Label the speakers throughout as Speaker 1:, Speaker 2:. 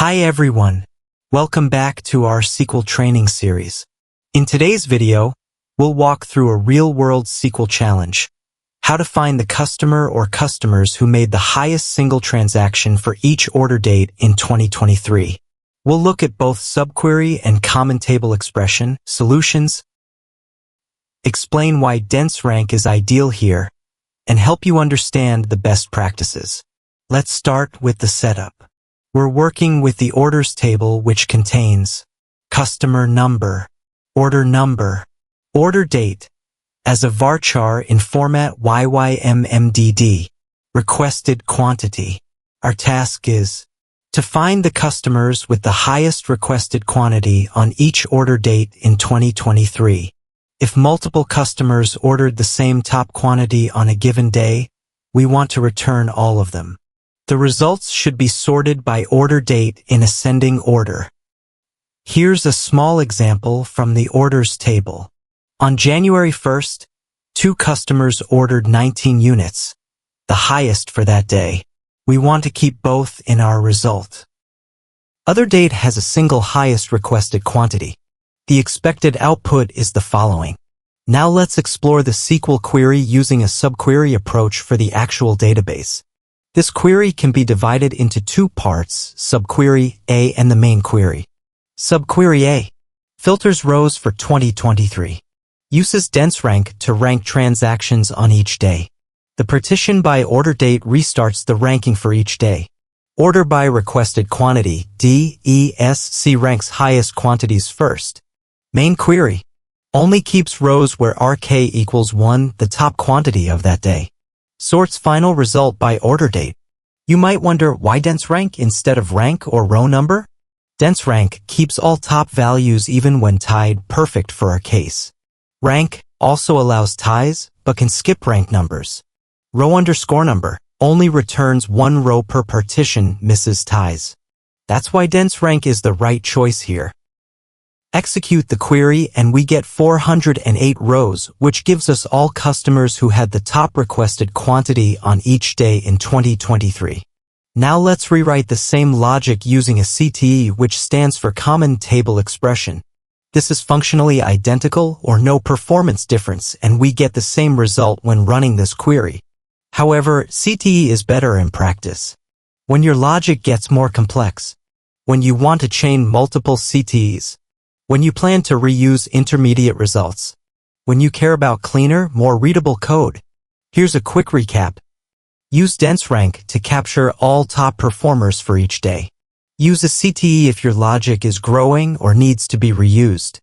Speaker 1: Hi everyone, welcome back to our SQL training series. In today's video, we'll walk through a real-world SQL challenge, how to find the customer or customers who made the highest single transaction for each order date in 2023. We'll look at both subquery and common table expression solutions, explain why dense rank is ideal here, and help you understand the best practices. Let's start with the setup. We're working with the orders table, which contains customer number, order date, as a varchar in format YYMMDD, requested quantity. Our task is to find the customers with the highest requested quantity on each order date in 2023. If multiple customers ordered the same top quantity on a given day, we want to return all of them. The results should be sorted by order date in ascending order. Here's a small example from the orders table. On January 1st, 2 customers ordered 19 units, the highest for that day. We want to keep both in our result. Other date has a single highest requested quantity. The expected output is the following. Now let's explore the SQL query using a subquery approach for the actual database. This query can be divided into 2 parts, subquery A and the main query. Subquery A filters rows for 2023. Uses dense rank to rank transactions on each day. The partition by order date restarts the ranking for each day. Order by requested quantity, DESC ranks highest quantities first. Main query only keeps rows where RK equals 1, the top quantity of that day. Sorts final result by order date. You might wonder why dense rank instead of rank or row number? Dense rank keeps all top values even when tied, perfect for our case. Rank also allows ties, but can skip rank numbers. Row underscore number only returns 1 row per partition, misses ties. That's why dense rank is the right choice here. Execute the query and we get 408 rows, which gives us all customers who had the top requested quantity on each day in 2023. Now let's rewrite the same logic using a CTE, which stands for common table expression. This is functionally identical or no performance difference, and we get the same result when running this query. However, CTE is better in practice. When your logic gets more complex, when you want to chain multiple CTEs, when you plan to reuse intermediate results, when you care about cleaner, more readable code. Here's a quick recap. Use dense rank to capture all top performers for each day. Use a CTE if your logic is growing or needs to be reused.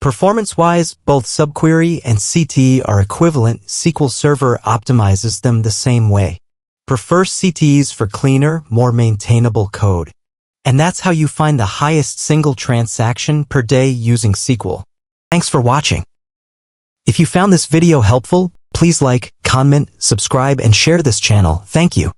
Speaker 1: Performance-wise, both subquery and CTE are equivalent. SQL Server optimizes them the same way. Prefer CTEs for cleaner, more maintainable code. And that's how you find the highest single transaction per day using SQL. Thanks for watching. If you found this video helpful, please like, comment, subscribe, and share this channel. Thank you.